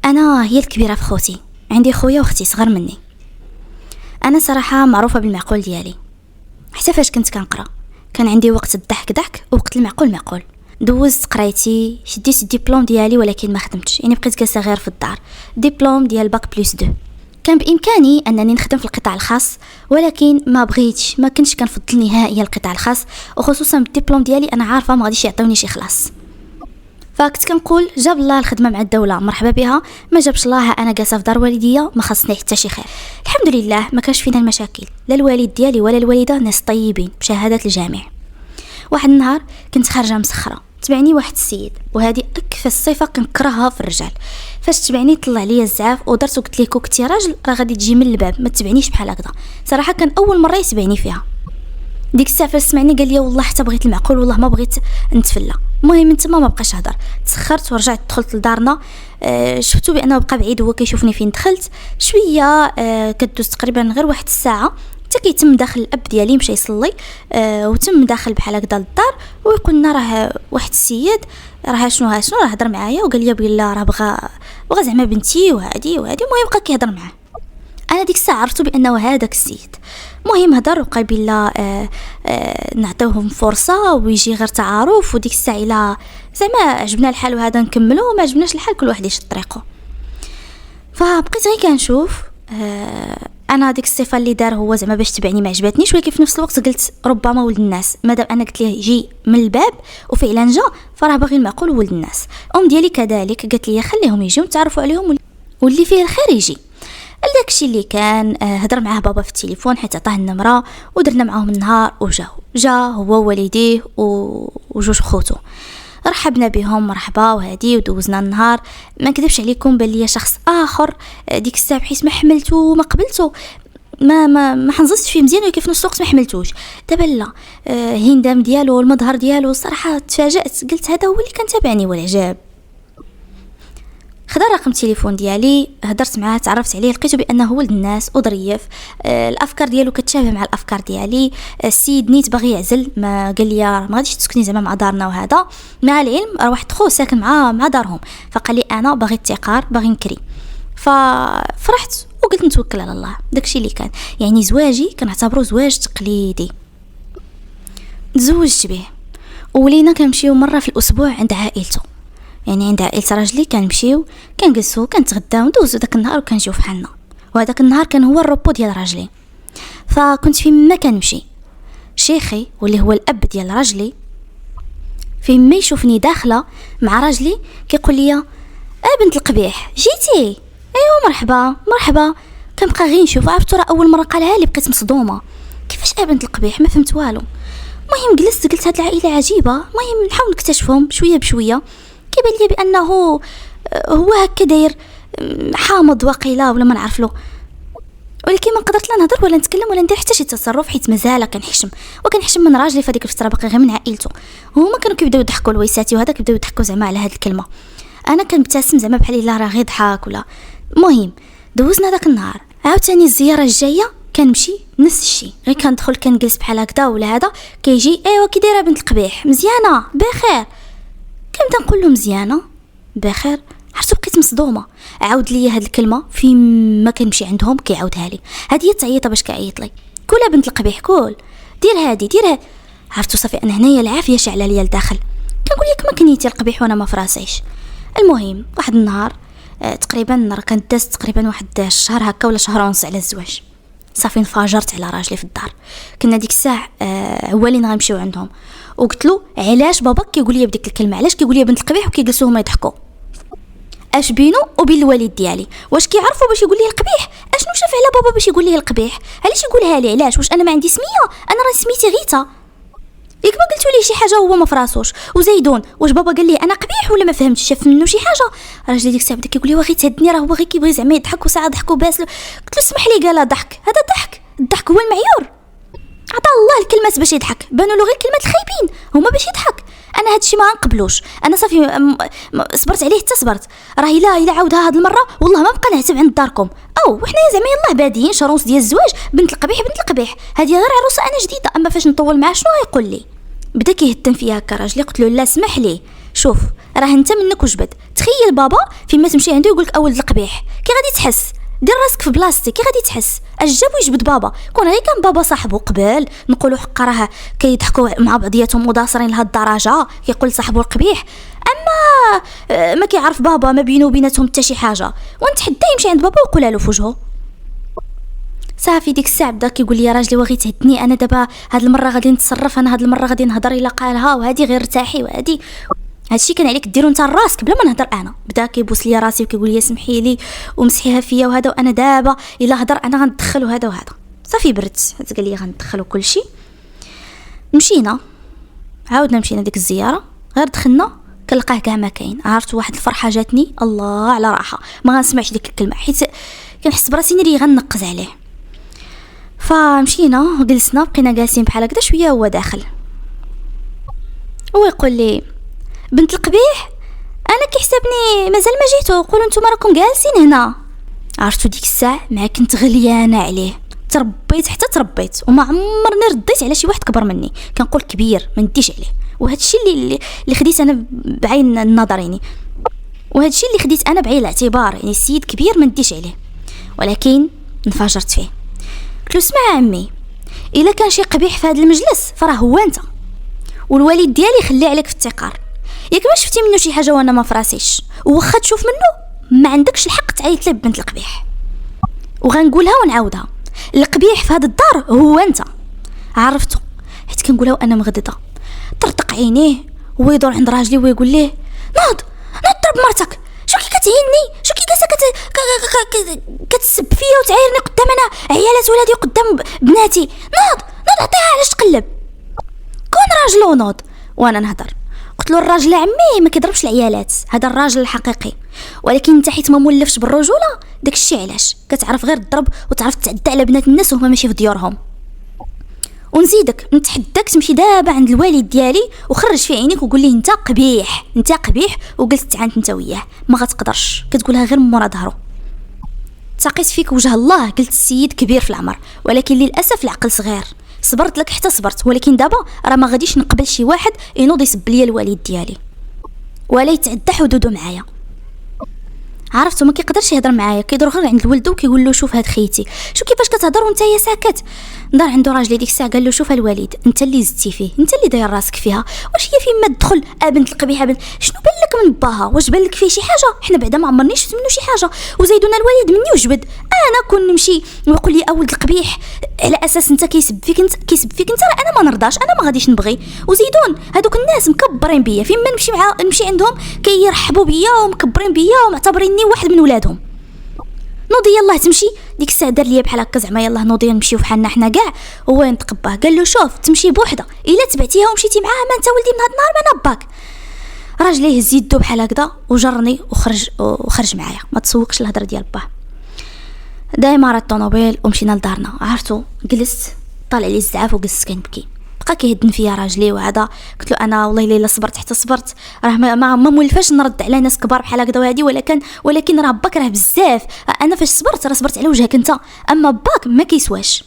انا هي الكبيره في خوتي، عندي خويا واختي صغر مني. انا صراحه معروفه بالمعقول ديالي، حتى فاش كنت كنقرا كان عندي وقت الضحك ضحك ووقت المعقول معقول. دوزت قرايتي، شديت الدبلوم ديالي ولكن ما خدمتش، يعني بقيت جالسه غير في الدار. دبلوم ديال باك بلس 2. كان بامكاني انني نخدم في القطاع الخاص، ولكن ما بغيتش، ما كنتش كنفضل نهائيا القطاع الخاص، وخصوصا بالدبلوم ديالي انا عارفه ما غاديش يعطيوني شي خلاص. فكنت كنقول جاب الله الخدمه مع الدوله مرحبا بها، ما جابش الله انا جالسه في دار والديا ما خصني حتى شي خير. الحمد لله ما كانش فينا المشاكل، لا الوالد ديالي ولا الوالده، ناس طيبين بشهاده الجامع. واحد النهار كنت خارجه مسخره، تبعني واحد السيد، وهذه اكثر صفه كنكرهها في الرجال. فاش تبعني طلع ليا الزعاف ودرت وقلت ليه كنتي راجل راه غادي تجي من الباب، ما تبعنيش بحال هكذا. صراحه كان اول مره يتبعني فيها. ديك الساعه فاش سمعني قال لي والله حتى بغيت المعقول، والله ما بغيت نتفلى. المهم من تما ما بقاش هضر، تسخرت ورجعت دخلت لدارنا. شفتو بانه بقى بعيد، هو كيشوفني فين دخلت شويه. كدوز تقريبا غير واحد الساعه حتى كيتم داخل الاب ديالي مشى يصلي، وتم داخل بحال هكذا للدار، ويقول لنا راه واحد السيد راه شنو راه هضر معايا وقال لي بلا راه بغى زعما بنتي وهادي. المهم بقى كيهضر معاه. انا ديك الساعه عرفتو بانه هذاك السيد. المهم هضر وقال بلا نعطيوهم فرصه ويجي غير تعارف، وديك الساعه الا زعما عجبنا الحال وهذا نكملوا، وما عجبناش الحال كل واحد يشد طريقه. فبقيت غير كنشوف. انا ديك الصفه اللي دار هو زعما باش تبعني ما عجبتنيش، ولكن في نفس الوقت قلت ربما ولد الناس، مادام انا قلت ليه يجي من الباب وفعلا جا فراه باغي المعقول ولد الناس. ديالي كذلك قالت لي خليهم يجيو نتعرفوا عليهم واللي فيه الخير يجي. داكشي اللي كان. هضر معاه بابا في التليفون حيت عطاه النمره، ودرنا معاهم النهار جا هو ووالديه وجوج خوتو. رحبنا بهم مرحبا وهادي، ودوزنا النهار. ما نكذبش عليكم بان ليا شخص اخر ديك الساعه بحيث ما حملته وما قبلته، ما حنزلتش فيه مزيان، ولكن في نفس الوقت ما حملتوش. دابا لا، هندام ديالو المظهر ديالو صراحه تفاجأت، قلت هذا هو اللي كان تابعني والعجاب. خدا رقم التليفون ديالي، هدرت معاه، تعرفت عليه، لقيته بانه ولد الناس وظريف. الافكار ديالو كتشابه مع الافكار ديالي. السيد نيت باغي يعزل، ما قال لي ما غاديش تسكني زعما مع دارنا وهذا، مع العلم راه واحد خو ساكن مع دارهم. فقال لي انا باغي التقار، باغي نكري. ففرحت وقلت نتوكل على الله. داكشي اللي كان، يعني زواجي كنعتبره زواج تقليدي. تزوجت به ولينا كنمشيو مره في الاسبوع عند عائلته، يعني عند عائلة راجلي كنمشيو كنجلسو كنتغداو ندوزو داك النهار وكنجيو فحالنا. وهذاك النهار كان هو الروبو ديال راجلي. فكنت فين ما كنمشي شيخي واللي هو الاب ديال راجلي فين ما يشوفني داخله مع راجلي كيقول لي بنت القبيح جيتي؟ ايوا مرحبا. كنبقى غير نشوف. عرفتو راه اول مره قالها لي بقيت مصدومه، كيفاش بنت القبيح؟ ما فهمت والو. المهم جلست قلت هاد العائله عجيبه، المهم نحاول نكتشفهم شويه بشويه. كيبان لي بانه هو هكا داير حامض واقيلا ولا ما نعرف له، ولكن ما قدرت لا نهضر ولا نتكلم ولا ندير حتى شي تصرف حيت مازال كنحشم من راجلي في هذيك الفتره، باقي غير من عائلته. هما كانوا كيبداو يضحكوا لويساتي وهذا كيبداو يضحكوا زعما على هذه الكلمه. انا كنبتسم زعما بحال الا راه غير ضحك ولا. المهم دوزنا داك النهار. عاوتاني الزياره الجايه كنمشي نفس الشيء، غير كندخل كنجلس بحال هكذا ولا هذا كيجي ايوا كي دايره بنت القبيح؟ مزيانه بخير. كنبدا نقول له مزيانه بخير. عرفتو بقيت مصدومه. عاود لي هاد الكلمه فين ما كنمشي عندهم كيعاودها لي. هذه تعيط باش كيعيط لي، كلها بنت القبيح كول دير هادي. عرفتو صافي انا هنايا العافيه شعله ليا لداخل. كنقول لك ما كنيتي القبيح وانا ما فراسيش. المهم واحد النهار تقريبا راه كانت دازت تقريبا واحد الشهر هكا ولا شهر ونص على الزواج. صافي انفجرت على راجلي في الدار. كنا ديك الساعه اولين غنمشيو عندهم، وقلت له علاش باباك كيقول لي بديك الكلمه؟ علاش كيقول لي بنت القبيح وكيجلسوا هما يضحكوا؟ اش بينو وبين الوالد ديالي؟ واش كيعرفوا باش يقول لي القبيح؟ اشنو شاف على بابا باش يقول لي القبيح؟ علاش يقولها لي؟ علاش؟ واش انا ما عندي سميه؟ انا راه سميتي غيتا. ياك ما قلتوا لي شي حاجه هو ما فراسوش. وزيدون واش بابا قال لي انا قبيح ولا ما فهمتش؟ شاف منه شي حاجه؟ راجلي ديك الساعه بدا كيقول لي واغي تهدني، راه هو غير كيبغي زعما يضحك وساعه ضحك وباس. قلت له اسمح لي، قال ضحك؟ هذا ضحك؟ الضحك هو المعيار؟ عطا الله الكلمات باش يضحك، بانوا له غير كلمات الخايبين هما باش يضحك. انا هادشي ما نقبلوش. انا صافي صبرت عليه حتى صبرت. راه الا عاودها هاد المره والله ما بقى نعتب عند داركم. وحنا زعما يلاه بادين شروس ديال الزواج. بنت القبيح هذه غير عروسه انا جديده، اما فاش نطول معاه شنو غيقول لي؟ بدا كيهتم فيها هكا راجلي. قلت له لا اسمح لي، شوف راه انت منك وجبد. تخيل بابا فيما تمشي عنده يقولك اولد القبيح، كي غادي تحس؟ دير راسك في بلاصتي، كي غادي تحس؟ اش جابو يجبد بابا؟ كون غير كان بابا صاحبو قبل نقولوا حق راه كيضحكوا مع بعضياتهم مداصرين لهاد الدرجه، كيقول صاحبو القبيح. اما ما كيعرف بابا ما بينه وبيناتهم حتى شي حاجه، ونتحدى يمشي عند بابا ويقولها له في وجهه. صافي ديك الساعه بدا كيقول لي راجلي واغي تهدني، انا دابا هاد المره غادي نتصرف، انا هاد المره غادي نهضر الا قالها، وهادي غير ارتاحي، وهادي هادشي كان عليك ديرو نتا راسك بلا ما نهضر انا. بدا كيبوس لي راسي وكيقول لي سمحي لي ومسحيها فيا وهذا، وانا دابا الا هضر انا غندخل وهذا وهذا. صافي برت، قال لي غندخل وكل شيء. مشينا عاودنا مشينا ديك الزياره، غير دخلنا كنلقاه كاع ما كاين. عرفت واحد الفرحه جاتني الله على راحه، ما غنسمعش ديك الكلمه حيت كنحس براسي نري غنقز عليه. فمشينا وجلسنا بقينا جالسين بحال هكذا شويه، هو داخل ويقول لي بنت القبيح انا كيحسبني مازال ما جيتو، قولوا نتوما راكم جالسين هنا. عرفتو ديك الساعه مع كنت غليانه عليه، تربيت حتى تربيت وما عمرني رديت على شي واحد كبر مني، كنقول كبير ما نديش عليه. وهذا الشيء اللي خديت انا بعين النظر يعني، وهذا الشيء اللي خديت انا بعين الاعتبار، يعني السيد كبير ما نديش عليه. ولكن انفجرت فيه، قلت له اسمع عمي، الا كان شي قبيح في هذا المجلس فراه هو انت، والوالد ديالي خليه عليك في التقار. ياك ما شفتي منه شي حاجه وانا ما فراسيش، وواخا تشوف منه ما عندكش الحق تعيط لي بنت القبيح. وغنقولها ونعاودها، القبيح في هذا الدار هو انت. عرفتو حيت كنقولها وانا مغدده. طرطق عينيه ويدور عند راجلي ويقول ليه ناض ضرب مرتك، شو كي كتهيني، شو كي كتسب فيا وتعايرني قدام انا عيالات ولادي قدام بناتي. ناض عطيها علاش تقلب، كون راجل ونوض. وانا نهضر قلت له الراجل عمي ما كيضربش العيالات، هذا الراجل الحقيقي، ولكن انت حيت ما مولفش بالرجوله داك الشيء علاش كتعرف غير الضرب وتعرف تعدى على بنات الناس وهما ماشي في ديورهم. ونزيدك نتحداك تمشي دابا عند الوالد ديالي وخرج في عينيك وقول ليه انت قبيح انت قبيح، وقلت تعانت انت وياه ما غتقدرش، كتقولها غير من مورا ظهره. تساقيت فيك وجه الله، قلت السيد كبير في العمر ولكن للاسف العقل صغير. صبرت لك حتى صبرت، ولكن دابا راه ما غاديش نقبل شي واحد ينوض يسب ليا الوالد ديالي ولا يتعدى حدوده معايا. عرفتو ما كيقدرش يهضر معايا، كيدور غير عند الولد وكيقول له شوف هاد خيتي شو كيفاش كتهضر وانت يا ساكت. دار عنده راجلي ديك الساعه قال له شوف الوالد انت اللي زدتي فيه، انت اللي داير راسك فيها، واش هي فين ما تدخل بنت القبيحه بنت شنو بان لك من باها، واش بان لك فيه شي حاجه؟ حنا بعدا ما عمرني شفت منه شي حاجه، وزيدونا الوالد مني وجبد. انا كون نمشي ويقول لي اولد القبيح على اساس انت كيسب فيك انت راه انا ما نرضاش، انا ما غاديش نبغي. وزيدون هادوك الناس مكبرين بيا، فين ما نمشي عندهم كيرحبوا بيا ومكبرين بيا ومعتبريني واحد من ولادهم. نوضي يلاه تمشي. ديك الساعه دار ليا بحال هكا زعما يلاه نوضي نمشيو بحالنا حنا كاع. هو ينتقباه قال له شوف تمشي بوحده، الا تبعتيها ومشيتي معاها ما انت ولدي من هاد النهار ما نباك. راجلي هز يدو بحال هكذا وجرني وخرج معايا، ما تسوقش الهضره ديال باه. دايما راه الطوموبيل ومشينا لدارنا. عرفتو جلست طالع لي الزعاف وجلست كنبكي، بقى كيهدن فيا راجلي وهذا. قلت له انا والله الا صبرت حتى صبرت راه ما مولفاش نرد على ناس كبار بحال هكذا وهادي، ولكن راه باك راه بزاف. انا فاش صبرت راه صبرت على وجهك انت، اما باك ما كيسواش.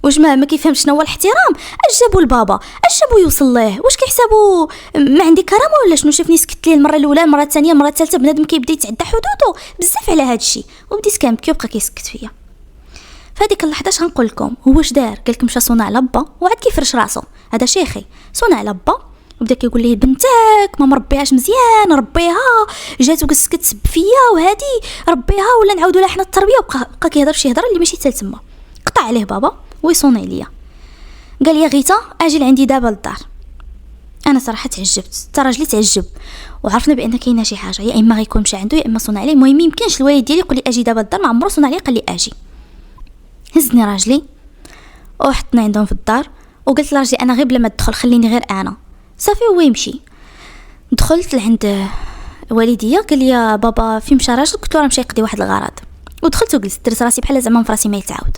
واش ما كيفهمش شنو هو الاحترام؟ اش جابو لبابا، اش جابو يوصل ليه؟ واش كيحسبوا ما عندي كرامه ولا شنو؟ شافني سكت ليه المره الاولى، المره الثانيه، المره الثالثه، بنادم كيبدا يتعدى حدوده بزاف على هذا الشيء. وبديت كنبكي وبقى كيسكت فيا. فهاديك اللحظه اش غنقول لكم، هو اش دار؟ قالك مشى صونا على با وعاد كيفرش راسو، هذا شيخي. صونا على با وبدا كيقول لي بنتك ما مربيهاش مزيان، ربيها جات وجلست كتسب فيا وهادي ربيها ولا نعاودوا لها حنا التربيه. وبقى كيهضر شي هضره اللي ماشي حتى تما. قطع عليه بابا ويصوني ليا، قال لي غيتا اجي لعندي دابا للدار. انا صراحه تعجبت، حتى راجلي تعجب، وعرفنا بان كاينه شي حاجه، يا اما غيكون مشى عنده يا اما صون عليه. المهم يمكنش الوالد ديالي يقول لي اجي دابا للدار، ما عمرو صون عليه قال لي اجي. هزني راجلي وحطني عندهم في الدار، وقلت لراجلي انا غير بلا ما ادخل خليني غير انا. صافي هو يمشي. دخلت لعند والديا، قال لي يا بابا فين مشى راجلك؟ قلت له راه مشى يقضي واحد الغرض. ودخلت وجلست درت راسي بحال زعما فراسي ما يتعاود.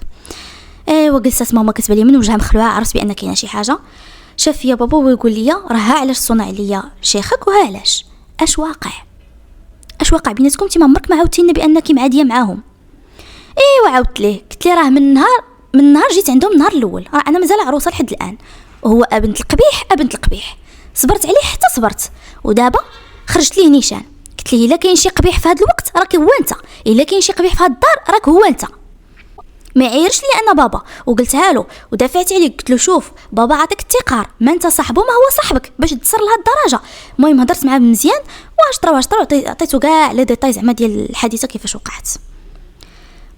ايوا جلست ماما كتبان لي من وجهها مخلوعه، عرفت بان كاينه شي حاجه. شاف فيا بابا ويقول لي راه علاش صنع عليا شيخك وها علاش، اش واقع بيناتكم؟ انت ما عمرك ما عاودتي لنا بانك معاديه معاهم. ايوا عاودت ليه، قلت لي راه من نهار جيت عندهم النهار الاول، راه انا مازال عروسه لحد الان، وهو بنت القبيح. صبرت عليه حتى صبرت، ودابا خرجت ليه نيشان. قلت ليه الا كاين شي قبيح في هذا الوقت راك هو انت، الا كاين شي قبيح في هذا الدار راك هو انت. ما يعيرش لي انا بابا، وقلتها له ودافعت عليه. قلت له شوف بابا عطيك التقار، ما انت صاحبه ما هو صاحبك باش تصر لهاد الدرجه. المهم هضرت معاه مزيان واشطرا عطيته كاع لي ديتاي زعما ديال الحادثه كيفاش وقعت.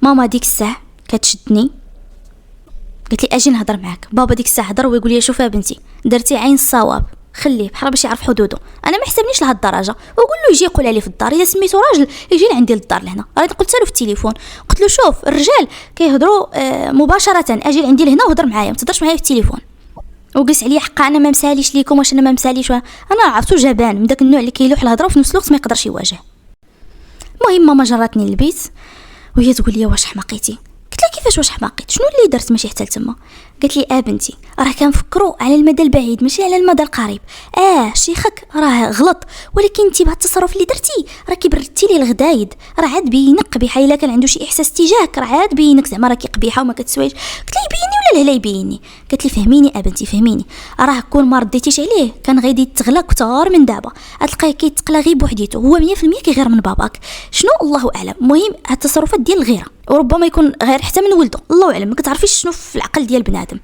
ماما ديك الساعه كتشدني قالت لي اجي نهضر معاك. بابا ديك الساعه هضر ويقول لي شوف بنتي درتي عين الصواب، خليه بحال باش يعرف حدوده. انا ما حسبنيش لهاد الدرجه، وقول له يجي يقول عليه في الدار اذا سميتو راجل يجي لعندي للدار لهنا. راه قلت له في التليفون، قلت له شوف الرجال كيهضروا مباشره، اجي لعندي لهنا وهضر معايا، ما تهضرش معايا في التليفون. وقلت عليا حقا انا ما مساليش ليكم، واش انا ما مساليش؟ انا عرفتو جبان من داك النوع اللي كيلوح الهضره وفي نفس الوقت ما يقدرش يواجه. المهم ماما جراتني للبيت وهي تقول لي واش حماقيتي؟ قلت لها كيفاش واش حماقيت؟ شنو اللي درت ماشي حتى لتما؟ قالت لي بنتي راه كنفكروا على المدى البعيد ماشي على المدى القريب. شيخك راه غلط، ولكن انت بهذا التصرف اللي درتي راكي بردتي ليه الغدايد، راه عاد بينك قبيحه. الا كان عنده شي احساس تجاهك راه عاد بينك زعما راكي قبيحه وما كتسويش. قلت لها يبيني ولا لا يبيني؟ قالت لي فهميني بنتي فهميني، راه كون ما رديتيش عليه كان غادي تغلى اكثر من دابا، غتلقاه كيتقلى غير بوحديته، هو 100% كيغير من باباك. شنو الله اعلم. المهم هاد التصرفات ديال الغيره، وربما يكون غير حتى من ولده الله اعلم، ما كتعرفيش شنو في العقل ديال بنادم.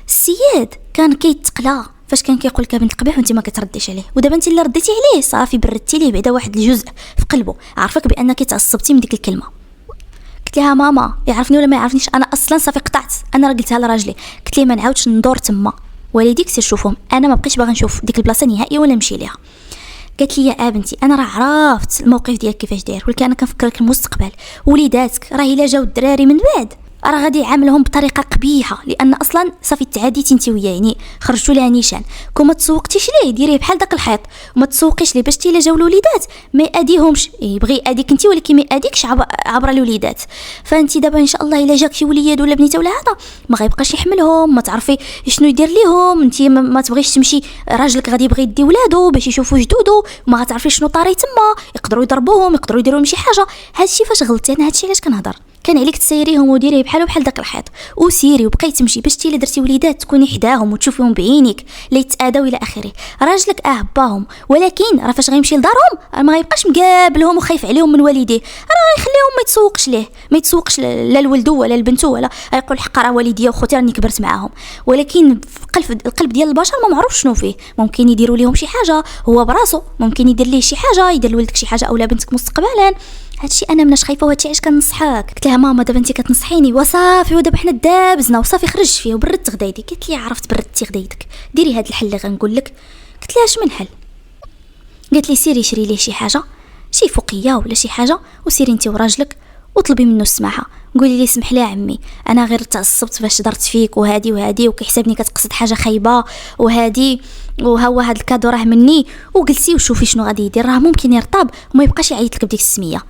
السياد كان كيتقلى فاش كان كيقول لك بنت القبيح وانت ما كترديش عليه، ودابا انت اللي رديتي عليه صافي بردتي ليه بعدا واحد الجزء في قلبه، عرفك بانك تعصبتي من ديك الكلمه. قلت لها ماما يعرفني ولا ما يعرفنيش، انا اصلا صافي قطعت، انا راه قلتها لراجلي، قلت ليه ما نعاودش ندور تما، والديك سير شوفهم، انا ما بقيتش باغي نشوف ديك البلاصه نهائيا ولا نمشي ليها. قالت لي يا بنتي انا راه عرفت الموقف ديالك كيفاش داير، ولكن انا كنفكرك المستقبل وليداتك، راه الا جاو الدراري من بعد راه غادي يعاملهم بطريقه قبيحه، لان اصلا صافي تعاديتي انت وياه، يعني خرجتوا لها نيشان. كون ما تسوقتيش ليه ديريه بحال داك الحيط وما تسوقيش ليه باش تي الا جاو الوليدات ما ياديهمش، يبغي ياديك انت ولكن ما ياديكش عبر الوليدات. فانت دابا ان شاء الله الا جاك شي وليد ولا بنيته ولا هذا ما غيبقاش يحملهم، ما تعرفي شنو يدير ليهم، انت ما تبغيش تمشي، راجلك غادي يبغي يدي ولادو باش يشوفوا جدودو، ما غتعرفيش شنو طاري تما، يقدروا يضربوهم، يقدروا يديروا لهم شي حاجه. هادشي فاش غلطتي، انا هادشي علاش كنهضر، كان عليك تسيريهم وديريه بحال داك الحيط وسيري وبقيتي تمشي باش تي الا درتي وليدات تكوني حداهم وتشوفيهم بعينيك لا يتاداو الى اخره. راجلك باهم، ولكن راه فاش غيمشي لدارهم ما غيبقاش مقابلهم وخايف عليهم من والديه، راه غيخليهم ما يتسوقش لا لولدو ولا لبنتو، ولا غيقول حق راه والديا وخوتي راني كبرت معاهم. ولكن في القلب ديال البشر ما معروف شنو فيه، ممكن يديروا ليهم شي حاجه هو براسو، ممكن يدير ليه شي حاجه، يدير لولدك شي حاجه اولا بنتك مستقبلا. هادشي انا مناش خايفه، وهادشي علاش كنصحاك. قلت لها ماما دابا انت كتنصحيني وصافي، ودابا حنا دابزنا وصافي خرجت فيه وبردت غدايدي. قالت لي عرفت بردتي غدايدك، ديري هاد الحل اللي غنقول لك. قلت لها اش من حل؟ قالت لي سيري شري ليه شي حاجه، شي فوقيه ولا شي حاجه، وسيري انت وراجلك وطلبي منه السماحه، قولي لي سمح لي عمي انا غير تعصبت فاش درت فيك وهادي وكيحسبني كتقصد حاجه خايبه وهادي، وهو هاد الكادو راه مني، وجلسي وشوفي شنو غادي يدير، راه ممكن يرطب وما يبقاش يعيط لك بديك السميه.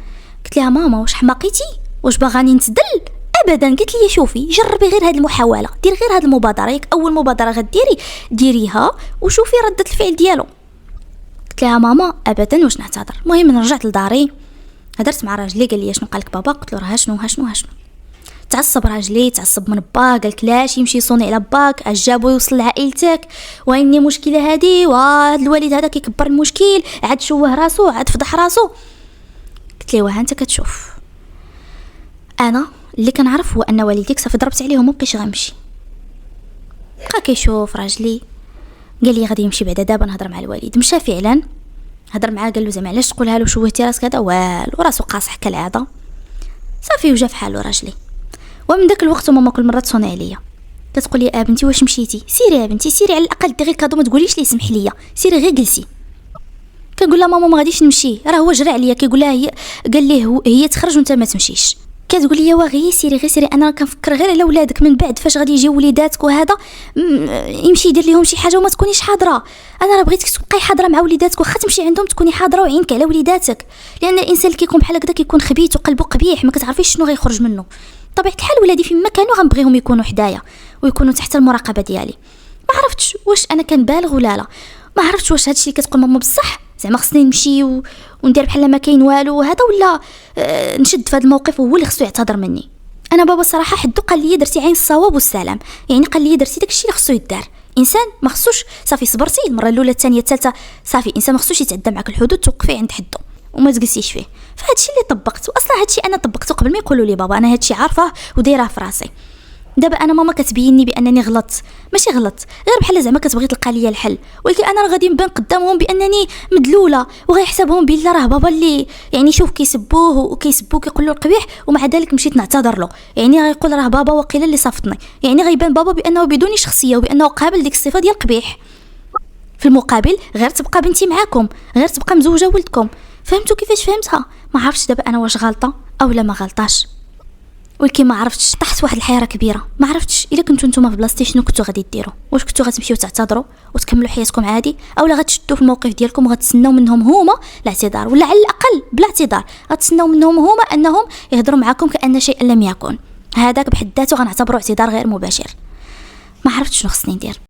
قلت لها ماما واش حماقيتي؟ واش باغاني نتدل؟ ابدا. قلت لي شوفي جربي غير هاد المحاوله، دير غير هاد المبادره، ياك اول مبادره غديري ديريها وشوفي رده الفعل ديالو. قلت لها ماما ابدا واش نعتذر. المهم رجعت لداري هدرت مع راجلي، قال لي شنو قالك بابا؟ قلت له راه شنو تعصب راجلي، تعصب من با، قالك لاش يمشي يصوني على باك، اش جابو يوصل لعائلتك، واني مشكله هادي، وهاد الوالد هذا كيكبر المشكل، عاد شوه راسو، عاد فضح راسو. قلت لي واه انت كتشوف، انا اللي كنعرف هو ان والديك صافي ضربت عليهم ومبقيش غنمشي. بقى كيشوف راجلي، قال لي غادي يمشي بعدا دابا نهضر مع الوالد. مشى فعلا هضر معاه، قال له زعما علاش تقولها له شوهتي راسك هذا؟ والو، راسو قاصح كالعاده. صافي وجا فحالو راجلي. ومن داك الوقت ماما كل مره تصوني عليا كتقول لي بنتي واش مشيتي؟ سيري يا بنتي سيري، على الاقل ديري كادو، ما تقوليش لي سمح ليا، سيري غير جلسي. كنقول لها ماما ما غاديش نمشي، راه هو جرى عليا، كيقول لها قال ليه هي تخرج وانت ما تمشيش. كتقول لي غير سيري، انا كنفكر غير على ولادك، من بعد فاش غادي يجيو وليداتك وهذا يمشي يدير لهم شي حاجه وما تكونيش حاضره. انا راه بغيتك تبقاي حاضره مع وليداتك، واخا تمشي عندهم تكوني حاضره وعينك على وليداتك، لان الانسان اللي كيكون بحال هكذا كيكون خبيث وقلبه قبيح، ما كتعرفيش شنو غيخرج منه. طبيعه الحال ولادي فيما كانوا غنبغيهم يكونوا حدايا ويكونوا تحت المراقبه ديالي. ما عرفتش واش انا كنبالغ ولا لا، ما عرفتش واش هادشي اللي كتقول ماما بصح، زعما خصني نمشي وندير بحال ما كاين والو وهذا، ولا نشد في هذا الموقف وهو اللي خصو يعتذر مني. انا بابا صراحه حدو قال لي درتي عين الصواب والسلام، يعني قال لي درتي داكشي اللي خصو يدار، انسان ما خصوش صافي صبرتي المره الاولى الثانيه الثالثه صافي انسان ما خصوش يتعدى معك الحدود، توقفي عند حده وما تجلسيش فيه. فهادشي اللي طبقت، واصلا هادشي انا طبقته قبل ما يقولوا لي بابا، انا هادشي عارفه ودايره في راسي. دابا انا ماما كتبيني بانني غلطت، ماشي غلط غير بحال زعما كتبغي تلقى ليا الحل، ولكن انا راه غادي نبان قدامهم بانني مدلوله، وغيحسبهم بلا راه بابا اللي يعني شوف كيسبوه وكيسبوه كيقول له القبيح، ومع ذلك مشيت نعتذر له، يعني غيقول راه بابا وقيله اللي صافتني، يعني غيبان بابا بانه بدون شخصيه وبانه قابل ديك الصفه ديال القبيح. في المقابل غير تبقى بنتي معاكم، غير تبقى مزوجه ولدكم. فهمتوا كيفاش فهمتها؟ ما عرفتش دابا انا واش غلطه او لا ما غلطاش، ولكن ما عرفتش، طحت واحد الحيره كبيره. ما عرفتش الا كنتو نتوما في بلاصتي شنو كنتو غادي ديروا، واش كنتو غتمشيو تعتذروا وتكملوا حياتكم عادي، اولا غتشدوا في الموقف ديالكم وغتسناو منهم هما الاعتذار، ولا على الاقل بلا اعتذار غتسناو منهم هما انهم يهضروا معكم كأن شيء لم يكن. هذاك بحد ذاته غنعتبره اعتذار غير مباشر. ما عرفتش شنو خصني ندير.